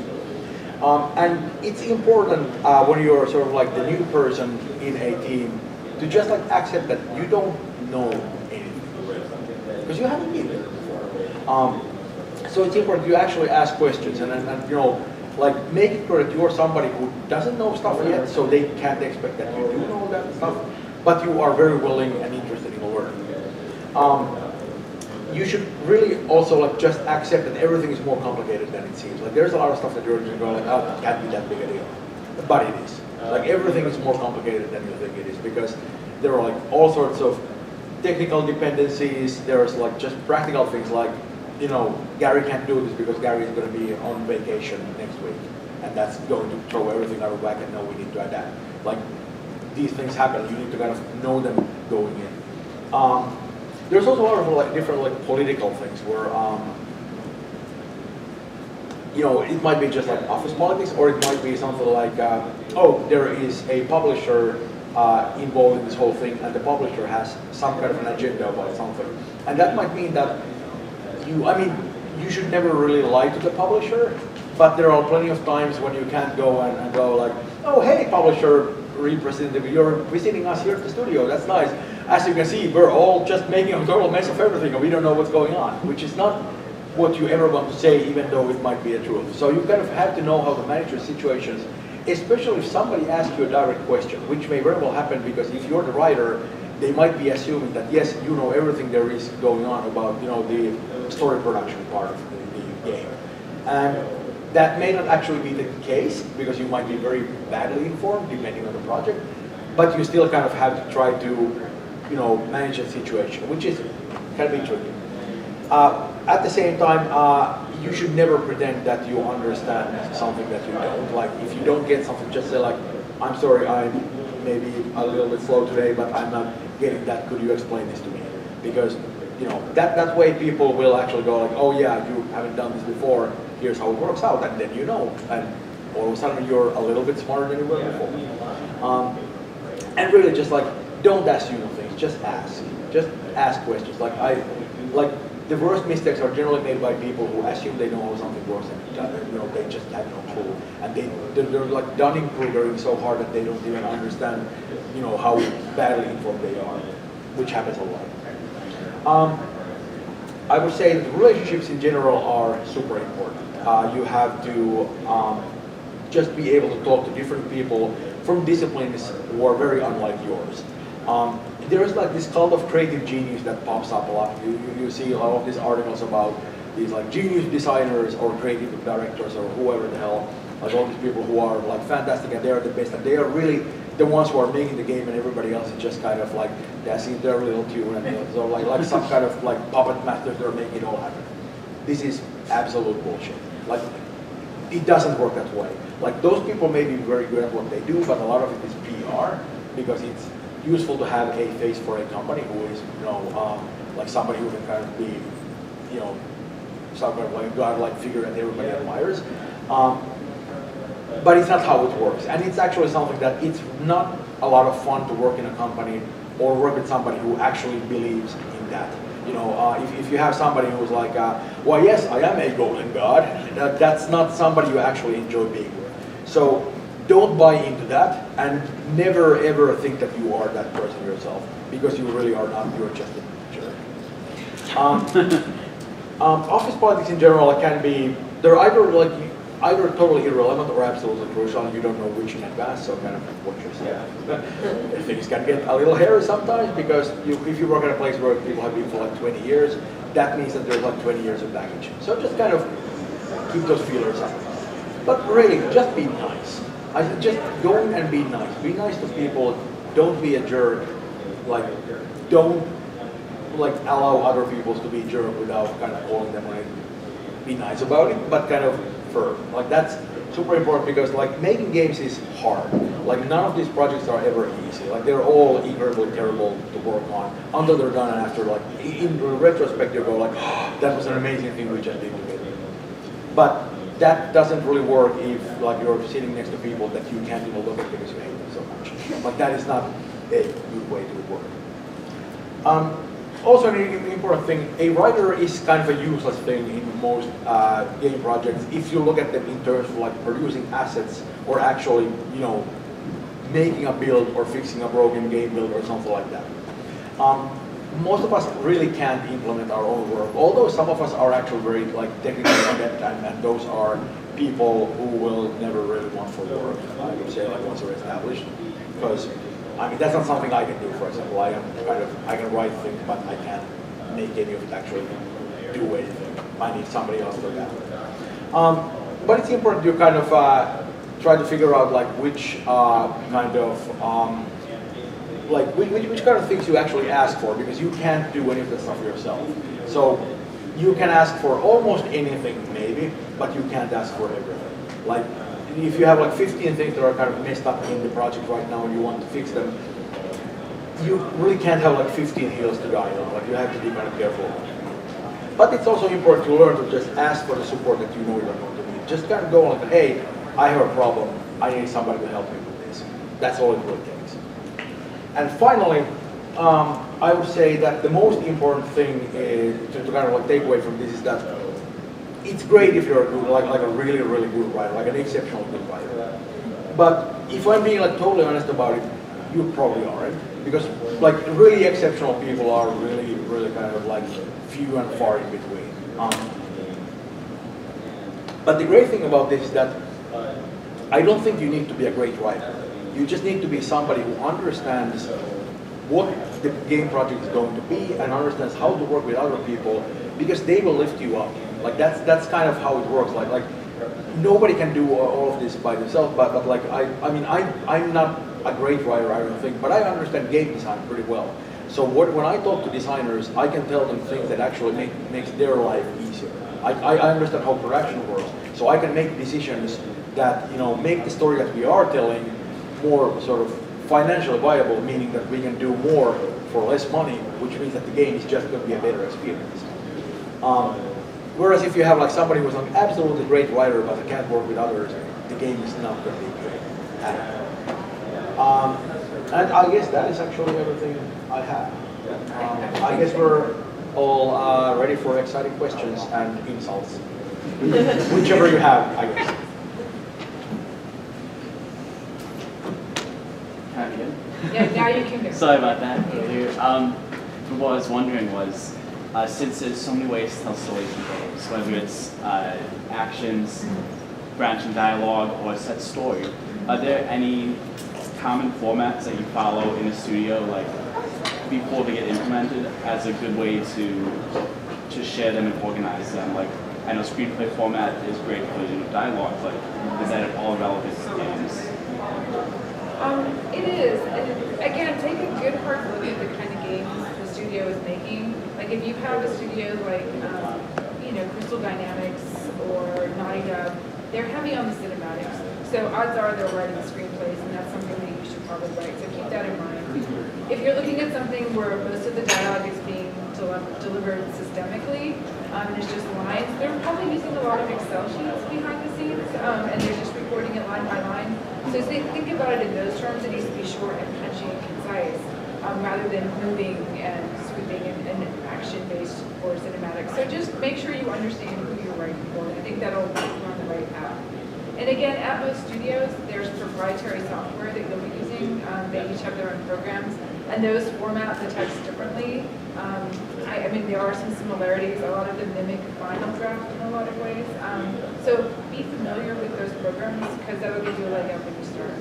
And it's important when you're sort of like the new person in a team to just like accept that you don't know anything because you haven't been there before. So it's important you actually ask questions and like make it clear that you're somebody who doesn't know stuff yet, so they can't expect that you do know that stuff, but you are very willing and interested in learning. You should really also like just accept that everything is more complicated than it seems. Like there's a lot of stuff that you're just going like, oh, it can't be that big a deal, but it is. Like everything is more complicated than you think it is because there are like all sorts of technical dependencies. There's like just practical things like, Gary can't do this because Gary is going to be on vacation next week, and that's going to throw everything out of whack, and now we need to adapt. Like these things happen, you need to kind of know them going in. There's also a lot of like different like political things where it might be just like office politics, or it might be something like there is a publisher involved in this whole thing, and the publisher has some kind of an agenda about something, and that might mean that you should never really lie to the publisher, but there are plenty of times when you can't go and go like, oh hey publisher representative, you're visiting us here at the studio, that's nice. As you can see, we're all just making a total mess of everything and we don't know what's going on, which is not what you ever want to say, even though it might be the truth. So you kind of have to know how to manage your situations, especially if somebody asks you a direct question, which may very well happen because if you're the writer, they might be assuming that yes, you know everything there is going on about the story production part of the game. And that may not actually be the case because you might be very badly informed depending on the project, but you still kind of have to try to manage a situation, which is kind of tricky. At the same time, you should never pretend that you understand something that you don't. Like if you don't get something, just say like, I'm sorry, I'm maybe a little bit slow today, but I'm not getting that. Could you explain this to me? Because that way people will actually go like, oh yeah, you haven't done this before. Here's how it works out, and then and all of a sudden you're a little bit smarter than you were before. And really, just like don't assume things, just ask. Just ask questions. Like the worst mistakes are generally made by people who assume they know how something works and they just have no clue, and they're like Dunning-Krugering so hard that they don't even understand how badly informed they are, which happens a lot. I would say that relationships in general are super important. You have to just be able to talk to different people from disciplines who are very unlike yours. There is like this cult of creative genius that pops up a lot. You see a lot of these articles about these like genius designers or creative directors or whoever the hell, like all these people who are like fantastic and they are the best and they are really the ones who are making the game and everybody else is just kind of like dancing their little tune and so like some kind of like puppet masters that are making it all happen. This is absolute bullshit. Like it doesn't work that way. Like those people may be very good at what they do, but a lot of it is PR because it's useful to have a face for a company who is, like somebody who can kind of be, some kind of like godlike figure that everybody admires. But it's not how it works. And it's actually something that it's not a lot of fun to work in a company or work with somebody who actually believes in in that. You know, if you have somebody who's like, well, yes, I am a golden god, that's not somebody you actually enjoy being with. So don't buy into that, and never ever think that you are that person yourself, because you really are not. You're just a jerk. Office politics in general can be, they're either totally irrelevant or absolutely crucial, and you don't know which in advance, so kind of watch yourself. Things can get a little hairy sometimes, because if you work at a place where people have been for like 20 years, that means that there's like 20 years of baggage. So just kind of keep those feelers up. But really, just be nice. Just go and be nice. Be nice to people. Don't be a jerk. Like, don't allow other people to be jerk without kind of calling them like, be nice about it, but kind of firm. Like, that's super important, because like making games is hard. Like, none of these projects are ever easy. Like, they're all incredibly terrible to work on until they're done, and after, like, in retrospect you go like, oh, that was an amazing thing we just did together. But that doesn't really work if like you're sitting next to people that you can't even look at because you hate them so much. Like, that is not a good way to work. Also, an important thing, a writer is kind of a useless thing in most game projects if you look at them in terms of like producing assets or actually, you know, making a build or fixing a broken game build or something like that. Most of us really can't implement our own work, although some of us are actually very like technically adept, and those are people who will never really want for work, I would say, like once they're established. Because I mean, that's not something I can do, for example. I can write things, but I can't make any of it actually do anything. I need somebody else for that. But it's important to kind of try to figure out like which kind of which kind of things you actually ask for, because you can't do any of that stuff yourself. So you can ask for almost anything maybe, but you can't ask for everything. Like, if you have like 15 things that are kind of messed up in the project right now and you want to fix them, you really can't have like 15 hills to die on. Like, you have to be kind of careful. But it's also important to learn to just ask for the support that you know you're going to need. Just kind of go like, hey, I have a problem. I need somebody to help me with this. That's all it really takes. And finally, I would say that the most important thing is to kind of like take away from this is that it's great if you're a good, like a really, really good writer, like an exceptional good writer. But if I'm being like totally honest about it, you probably aren't, because like really exceptional people are really, really kind of like few and far in between. But the great thing about this is that I don't think you need to be a great writer. You just need to be somebody who understands what the game project is going to be and understands how to work with other people, because they will lift you up. Like, that's kind of how it works. Like nobody can do all of this by themselves, but like I'm not a great writer, I don't think, but I understand game design pretty well. So when I talk to designers, I can tell them things that actually makes their life easier. I understand how production works, so I can make decisions that, you know, make the story that we are telling more sort of financially viable, meaning that we can do more for less money, which means that the game is just going to be a better experience. Whereas if you have like somebody who's an absolutely great writer but can't work with others, the game is not going to be good at all. And I guess that is actually everything I have. I guess we're all ready for exciting questions and insults. Whichever you have, I guess. Yeah, now you can go. Sorry about that earlier. What I was wondering was, since there's so many ways to tell stories in games, whether it's actions, branching dialogue, or a set story, are there any common formats that you follow in a studio, like before they get implemented, as a good way to share them and organize them? Like, I know screenplay format is great for dialogue, but is that at all relevant to games? It is. And again, take a good hard look at the kind of games the studio is making. Like, if you have a studio like, Crystal Dynamics or Naughty Dog, they're heavy on the cinematics. So odds are they're writing screenplays, and that's something that you should probably write. So keep that in mind. If you're looking at something where most of the dialogue is being delivered systemically, and it's just lines, they're probably using a lot of Excel sheets behind the scenes, and they're just recording it line by line. So think about it in those terms. It needs to be short and punchy and concise, rather than moving and with being an action-based or cinematic. So just make sure you understand who you're writing for. I think that'll put you on the right path. And again, at most studios, there's proprietary software that you'll be using. They each have their own programs, and those format the text differently. I mean, there are some similarities. A lot of them mimic Final Draft in a lot of ways. So be familiar with those programs, because that'll give you a leg up when you start.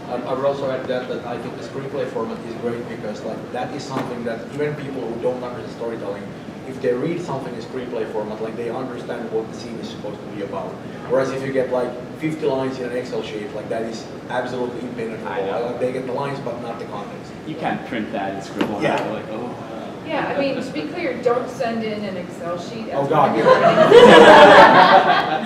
I would also add that I think the screenplay format is great because like that is something that even people who don't understand storytelling, if they read something in screenplay format, like they understand what the scene is supposed to be about. Whereas if you get like 50 lines in an Excel sheet, like that is absolutely impenetrable. Like, they get the lines but not the context. You can't print that and scribble Yeah. out like, oh. Yeah, I mean, to be clear, don't send in an Excel sheet. Oh, God.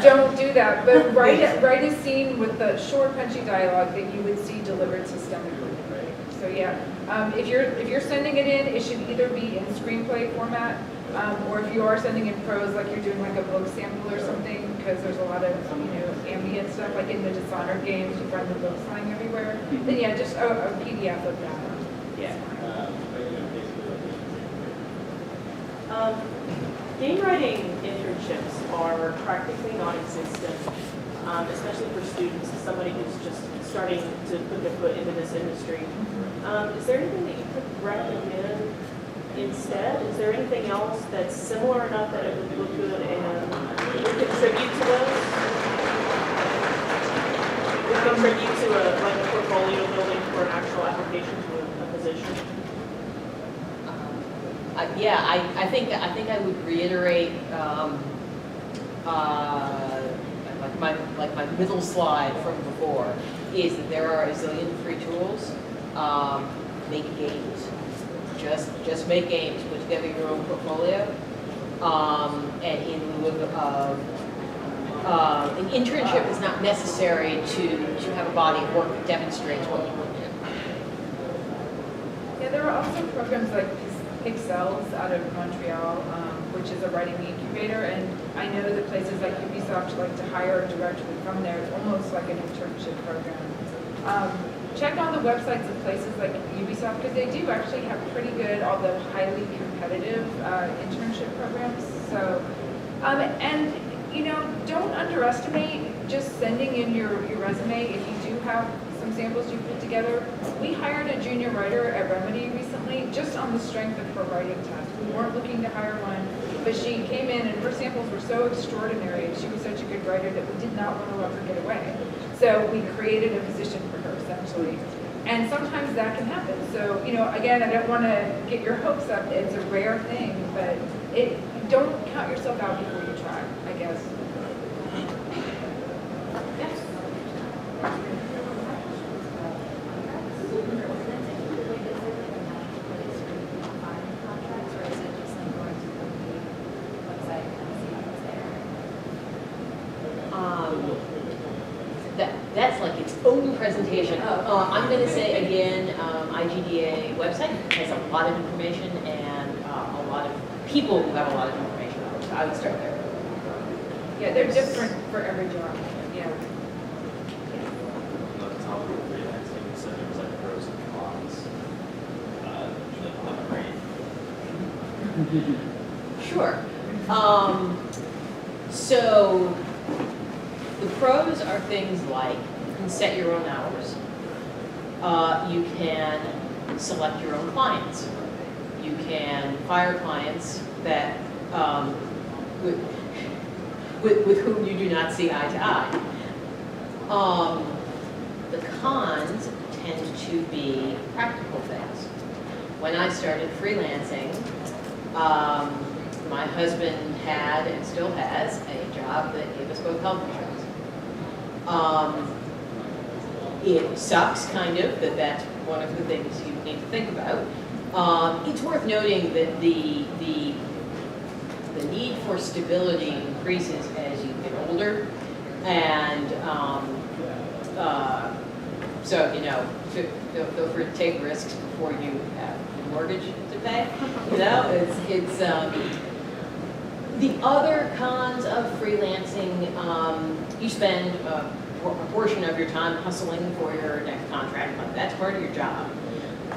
Don't do that, but write a scene with the short, punchy dialogue that you would see delivered systemically. So yeah, if you're sending it in, it should either be in screenplay format, or if you are sending in prose, like you're doing like a book sample or something, because there's a lot of ambient stuff, like in the Dishonored games, you find the books lying everywhere. Then yeah, just a PDF of that. Yeah. Game writing internships are practically non-existent, especially for students, somebody who's just starting to put their foot into this industry. Is there anything that you could recommend instead? Is there anything else that's similar enough that it would look good and would contribute to those? Would contribute to a portfolio building for an actual application to a position? Yeah, I think I would reiterate like my middle slide from before is that there are a zillion free tools. Make games, just make games. Put together your own portfolio, and in lieu of an internship is not necessary to have a body of work that demonstrates what you would do. Yeah, there are also programs like Pixels out of Montreal, which is a writing incubator, and I know that places like Ubisoft like to hire directly from there. It's almost like an internship program. Check on the websites of places like Ubisoft, because they do actually have pretty good, although highly competitive, internship programs. So, and don't underestimate just sending in your resume if you do have some samples you put together. We hired a junior writer at Remedy recently just on the strength of her writing test. We weren't looking to hire one, but she came in and her samples were so extraordinary and she was such a good writer that we did not want to let her get away. So we created a position for her essentially. And sometimes that can happen. So, again, I don't want to get your hopes up. It's a rare thing, but don't count yourself out before you try, I guess. Yes. That's like its own presentation. I'm going to say again, IGDA website has a lot of information and a lot of people who have a lot of information. So I would start there. Yeah, they're different for every job. Yeah. On top of freelancing, you said there was like pros and cons. Sure. So the pros are things like you can set your own hours. You can select your own clients. You can fire clients that with whom you do not see eye to eye. The cons tend to be practical things. When I started freelancing, my husband had and still has a job that gave us both health insurance. It sucks, kind of, that that's one of the things you need to think about. It's worth noting that the need for stability increases as you get older, and so feel free to take risks before you have a mortgage to pay. It's the other cons of freelancing. You spend a portion of your time hustling for your next contract. That's part of your job.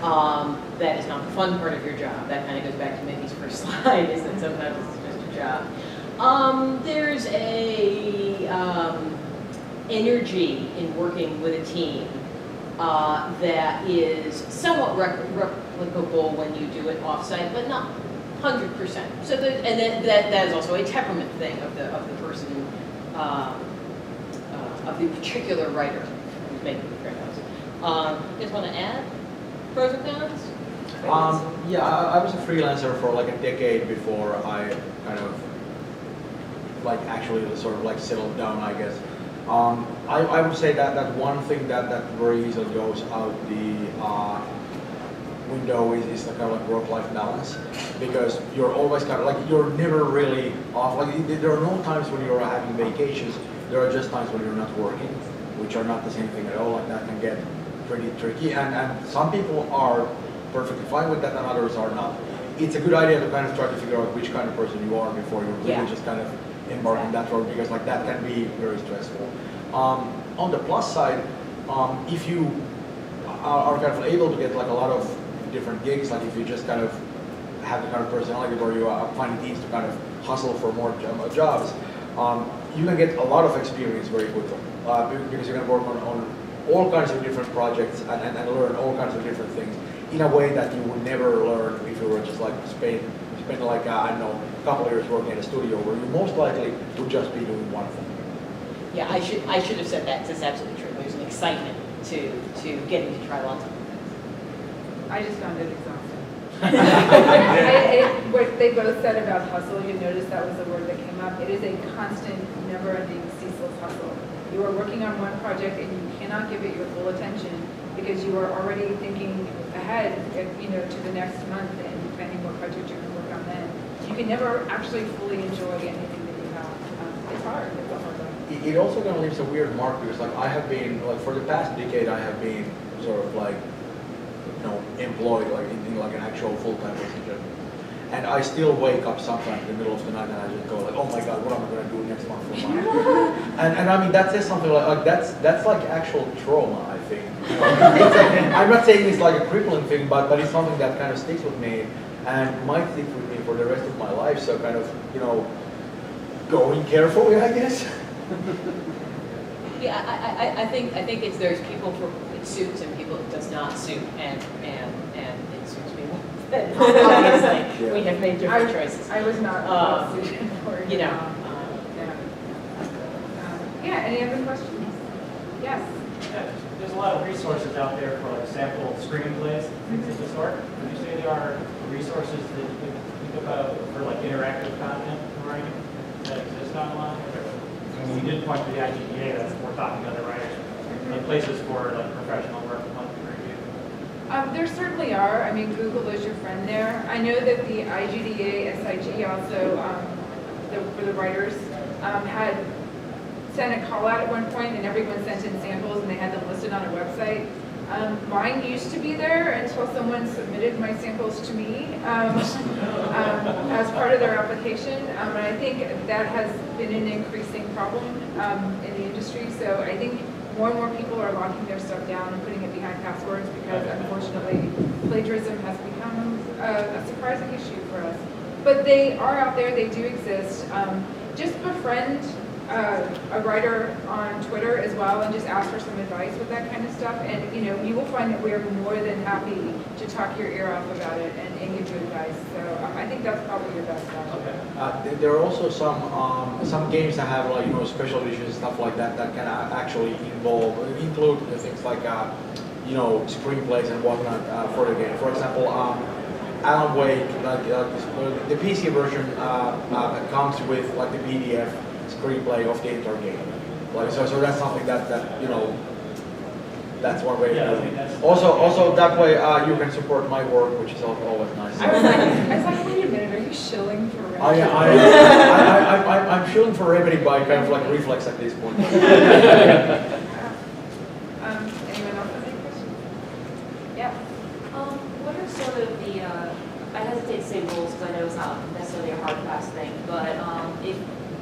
That is not the fun part of your job. That kind of goes back to Mickey's first slide, is that sometimes it's just a job. There's a energy in working with a team that is somewhat replicable when you do it offsite, but not 100%. So that is also a temperament thing of the person, of the particular writer who's making the printouts. You guys want to add pros and cons? Yeah, I was a freelancer for like a decade before I kind of like actually sort of like settled down, I guess. I would say that one thing that very easily goes out the window is the kind of like work-life balance, because you're always kind of like, you're never really off. Like there are no times when you're having vacations. There are just times when you're not working, which are not the same thing at all. Like that can get pretty tricky, and some people are perfectly fine with that and others are not. It's a good idea to kind of try to figure out which kind of person you are before you really just kind of embark on that road, because like that can be very stressful. On the plus side, if you are kind of able to get like a lot of different gigs, like if you just kind of have the kind of personality where you find it easy to kind of hustle for more jobs, you can get a lot of experience very quickly, because you can work on all kinds of different projects and learn all kinds of different things in a way that you would never learn if you were just like spend like I don't know, a couple of years working in a studio where you most likely would just be doing one thing. Yeah, I should have said that. That's absolutely true. There's an excitement to getting to try lots of things. I just found it exhausting. What they both said about hustle, you noticed that was the word that came up. It is a constant, never-ending, ceaseless hustle. You are working on one project and you cannot give it your full attention because you are already thinking ahead, to the next month and planning what project you're going to work on then. You can never actually fully enjoy anything that you have. It's hard. It's a hard life. It also kind of leaves a weird mark, because like I have been, like for the past decade, I have been sort of like, employed like in like an actual full-time position. And I still wake up sometimes in the middle of the night and I just go like, oh my God, what am I going to do next month for money? and I mean, that says something like that's like actual trauma, I think. It's like, I'm not saying it's like a crippling thing, but it's something that kind of sticks with me and might stick with me for the rest of my life. So kind of, going carefully, I guess. Yeah, I think it's there's people for it suits and people it does not suit, and it suits me. Obviously, we have made different choices. I was not suited for it. Yeah, any other questions? Yes. Yeah, there's a lot of resources out there for like sample screenplays, things of the sort. Would you say there are resources that you could think about for like interactive content writing that exist online? I mean, you did point to the IGDA, that's we're talking to other writers, and places for like professional work monthly review. There certainly are. I mean, Google is your friend there. I know that the IGDA, SIG also, for the writers, had sent a call out at one point and everyone sent in samples and they had them listed on a website. Mine used to be there until someone submitted my samples to me as part of their application. And I think that has been an increasing problem in the industry. So I think more and more people are locking their stuff down and putting it behind passwords because unfortunately plagiarism has become a surprising issue for us. But they are out there, they do exist. Just befriend a writer on Twitter as well and just ask for some advice with that kind of stuff. And you will find that we are more than happy to talk your ear off about it and give you advice. So I think that's probably your best bet. There are also some games that have like special editions, stuff like that can actually include things like screenplays and whatnot for the game. For example, Alan Wake, the PC version comes with like the PDF screenplay of the entire game. So that's something that that's one way to do it. Also that way you can support my work, which is always nice. I was like, wait a minute, are you shilling for Remedy? I'm shilling for Remedy by kind of like reflex at this point. Anyone else have any questions? Yeah. What are sort of the, I hesitate to say rules because I know it's not necessarily a hard fast thing, but if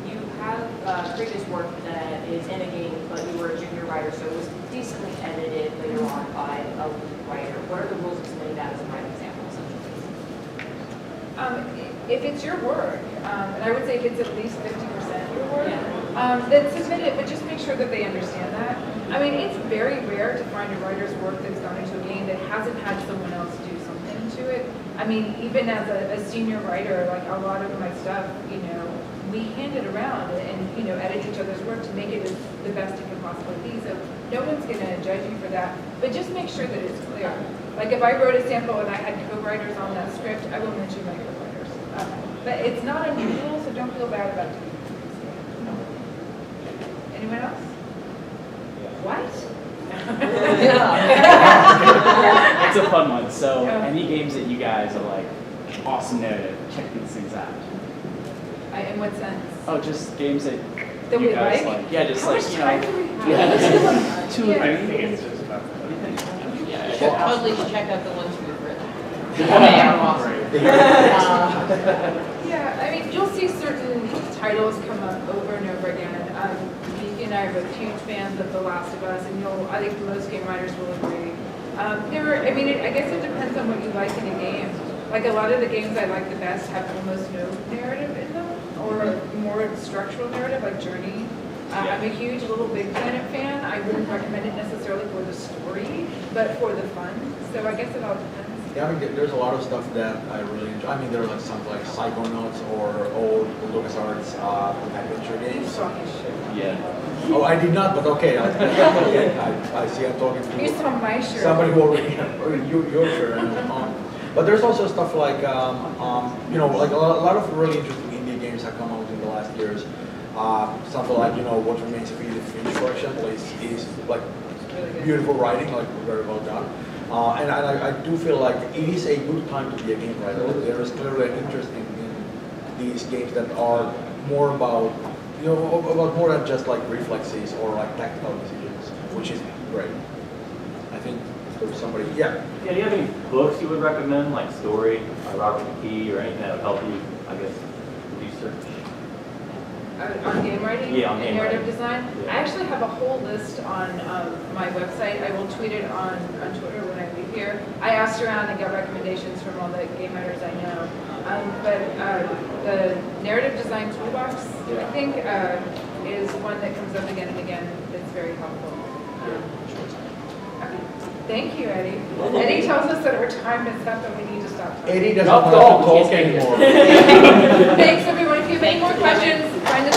you have previous work that is in a game, but you were a junior writer, so it was decently edited later on by a lead writer, what are the rules of submitting that as a writing sample, essentially? If it's your work, and I would say if it's at least 50% your work, then submit it, but just make sure that they understand that. I mean, it's very rare to find a writer's work that's gone into a game that hasn't had someone else do something to it. I mean, even as a senior writer, like a lot of my stuff, we hand it around and, edit each other's work to make it the best it can possibly be. So no one's going to judge you for that, but just make sure that it's clear. Like if I wrote a sample and I had co-writers on that script, I will mention my co-writers. But it's not unusual, so don't feel bad about it. Anyone else? What? It's a fun one. So, any games that you guys are like, awesome narrative, check these things out. In what sense? Oh, just games that That you we guys like? Yeah, just How like, much time do we have? Yeah, two or Yeah. three. It's just about. Yeah, Should totally check out the ones we've written. They Yeah. are awesome. Yeah, I mean, you'll see certain titles come up over and over again. Geek and I are both huge fans of The Last of Us, and I think most game writers will agree. I guess it depends on what you like in a game. Like a lot of the games I like the best have almost no narrative in them, or more structural narrative, like Journey. I'm a huge Little Big Planet fan. I wouldn't recommend it necessarily for the story, but for the fun. So I guess it all depends. Yeah, I mean, there's a lot of stuff that I really enjoy. I mean, there are like some like Psychonauts or old LucasArts adventure games. Yeah. Oh, I did not, but okay. I see I'm talking to You saw my shirt. somebody who already, your shirt. But there's also stuff like, like a lot of really interesting indie games have come out in the last years. Something like, What Remains of Edith Finch, for example, is like Really beautiful writing, like very well done. And I do feel like it is a good time to be a game writer. There is clearly an interest in these games that are more about, about more than just like reflexes or like tactical decisions, which is great. I think there's somebody, yeah. Yeah, do you have any books you would recommend, like Story, Robert McKee, or anything that would help you, I guess, research? On game writing Yeah, on and game narrative writing. design. Yeah. I actually have a whole list on my website. I will tweet it on Twitter when I leave here. I asked around and got recommendations from all the game writers I know. But the narrative design toolbox, I think, is one that comes up again and again that's very helpful. Okay. Thank you, Eddie. Eddie tells us that our time is up and we need to stop talking. Eddie doesn't want to talk anymore. Thanks, everyone. If you have any more questions, find us